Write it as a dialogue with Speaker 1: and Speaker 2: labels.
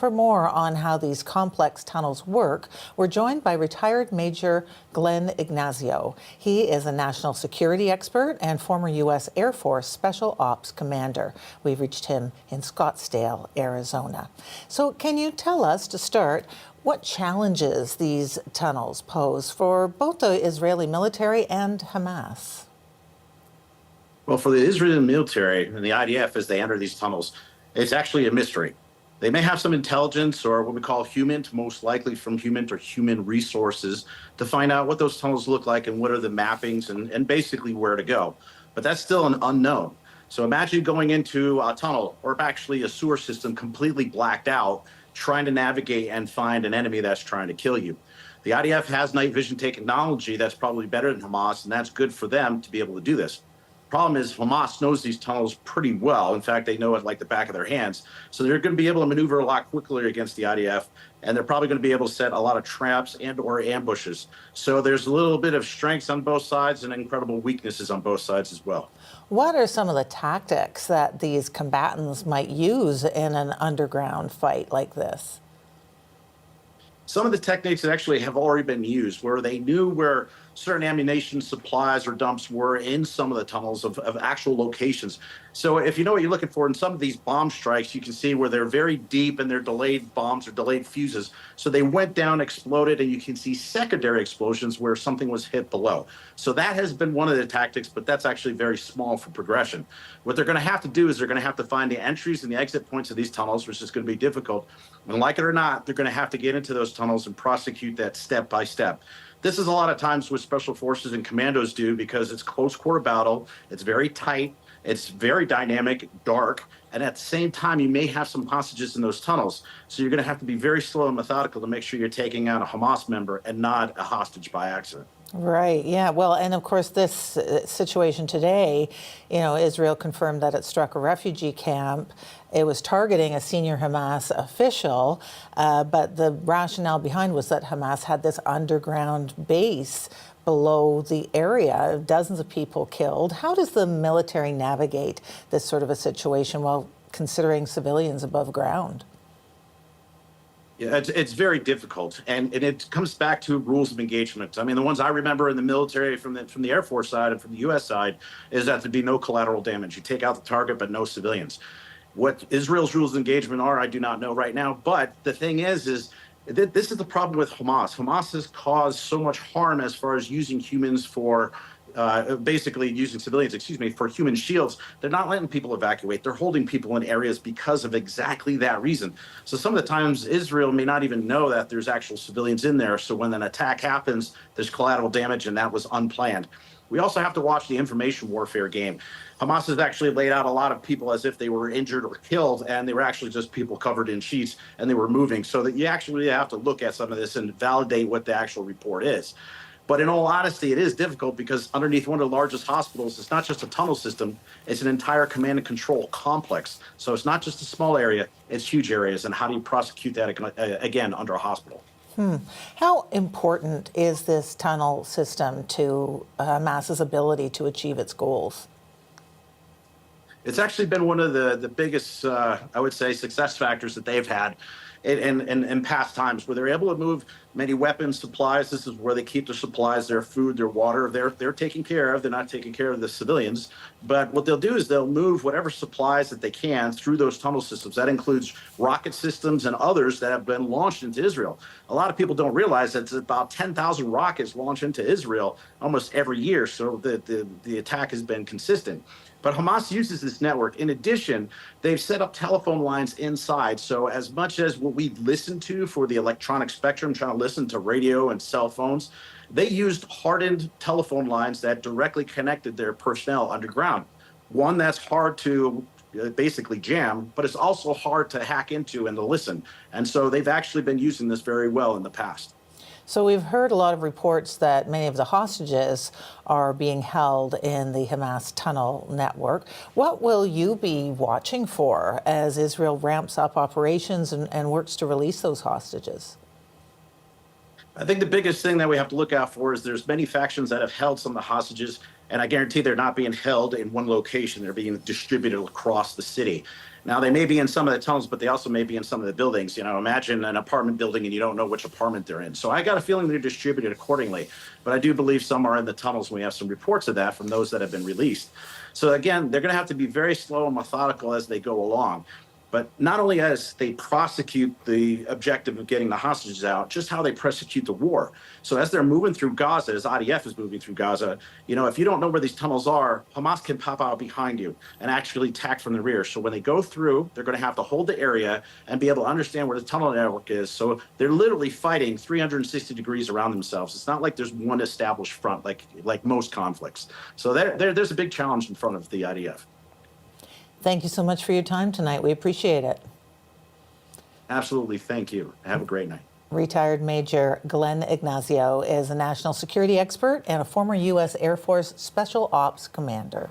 Speaker 1: For more on how these complex tunnels work, we're joined by retired Major Glenn Ignazio. He is a national security expert and former U.S. Air Force Special Ops Commander. We've reached him in Scottsdale, Arizona. So can you tell us, to start, what challenges these tunnels pose for both the Israeli military and Hamas?
Speaker 2: Well, for the Israeli military and the IDF, as they enter these tunnels, it's actually a mystery. They may have some intelligence, or what we call human, most likely from human or human resources, to find out what those tunnels look like and what are the mappings and basically where to go. But that's still an unknown. So imagine going into a tunnel or actually a sewer system completely blacked out, trying to navigate and find an enemy that's trying to kill you. The IDF has night vision technology that's probably better than Hamas, and that's good for them to be able to do this. Problem is, Hamas knows these tunnels pretty well. In fact, they know it like the back of their hands. So they're going to be able to maneuver a lot quicker against the IDF, and they're probably going to be able to set a lot of traps and or ambushes. So there's a little bit of strengths on both sides and incredible weaknesses on both sides as well.
Speaker 1: What are some of the tactics that these combatants might use in an underground fight like this?
Speaker 2: Some of the techniques that actually have already been used, where they knew where certain ammunition supplies or dumps were in some of the tunnels of actual locations. So if you know what you're looking for in some of these bomb strikes, you can see where they're very deep and they're delayed bombs or delayed fuses. So they went down, exploded, and you can see secondary explosions where something was hit below. So that has been one of the tactics, but that's actually very small for progression. What they're going to have to do is they're going to have to find the entries and the exit points of these tunnels, which is going to be difficult. And like it or not, they're going to have to get into those tunnels and prosecute that step by step. This is a lot of times what special forces and commandos do, because it's close quarter battle. It's very tight. It's very dynamic, dark. And at the same time, you may have some hostages in those tunnels. So you're going to have to be very slow and methodical to make sure you're taking out a Hamas member and not a hostage by accident.
Speaker 1: Right, yeah. Well, and of course, this situation today, Israel confirmed that it struck a refugee camp. It was targeting a senior Hamas official, but the rationale behind was that Hamas had this underground base below the area, dozens of people killed. How does the military navigate this sort of a situation while considering civilians above ground?
Speaker 2: Yeah, it's very difficult, and it comes back to rules of engagement. I mean, the ones I remember in the military from the Air Force side and from the U.S. side is that there'd be no collateral damage. You take out the target, but no civilians. What Israel's rules of engagement are, I do not know right now. But the thing is this is the problem with Hamas. Hamas has caused so much harm as far as using humans for basically using civilians, for human shields. They're not letting people evacuate. They're holding people in areas because of exactly that reason. So some of the times Israel may not even know that there's actual civilians in there. So when an attack happens, there's collateral damage, and that was unplanned. We also have to watch the information warfare game. Hamas has actually laid out a lot of people as if they were injured or killed, and they were actually just people covered in sheets, and they were moving. So that you actually have to look at some of this and validate what the actual report is. But in all honesty, it is difficult, because underneath one of the largest hospitals, it's not just a tunnel system, it's an entire command and control complex. So it's not just a small area, it's huge areas. And how do you prosecute that again under a hospital?
Speaker 1: How important is this tunnel system to Hamas's ability to achieve its goals?
Speaker 2: It's actually been one of the biggest, I would say, success factors that they've had in past times, where they're able to move many weapons, supplies. This is where they keep their supplies, their food, their water. They're taken care of. They're not taking care of the civilians. But what they'll do is they'll move whatever supplies that they can through those tunnel systems. That includes rocket systems and others that have been launched into Israel. A lot of people don't realize that it's about 10,000 rockets launch into Israel almost every year. So the attack has been consistent. But Hamas uses this network. In addition, they've set up telephone lines inside. So as much as what we listen to for the electronic spectrum, trying to listen to radio and cell phones, they used hardened telephone lines that directly connected their personnel underground. One that's hard to basically jam, but it's also hard to hack into and to listen. And so they've actually been using this very well in the past.
Speaker 1: So we've heard a lot of reports that many of the hostages are being held in the Hamas tunnel network. What will you be watching for as Israel ramps up operations and works to release those hostages?
Speaker 2: I think the biggest thing that we have to look out for is there's many factions that have held some of the hostages, and I guarantee they're not being held in one location. They're being distributed across the city. Now, they may be in some of the tunnels, but they also may be in some of the buildings. Imagine an apartment building and you don't know which apartment they're in. So I got a feeling they're distributed accordingly. But I do believe some are in the tunnels, and we have some reports of that from those that have been released. So again, they're going to have to be very slow and methodical as they go along. But not only as they prosecute the objective of getting the hostages out, just how they prosecute the war. So as they're moving through Gaza, as IDF is moving through Gaza, if you don't know where these tunnels are, Hamas can pop out behind you and actually attack from the rear. So when they go through, they're going to have to hold the area and be able to understand where the tunnel network is. So they're literally fighting 360 degrees around themselves. It's not like there's one established front like most conflicts. So there's a big challenge in front of the IDF.
Speaker 1: Thank you so much for your time tonight. We appreciate it.
Speaker 2: Absolutely. Thank you. Have a great night.
Speaker 1: Retired Major Glenn Ignazio is a national security expert and a former U.S. Air Force Special Ops Commander.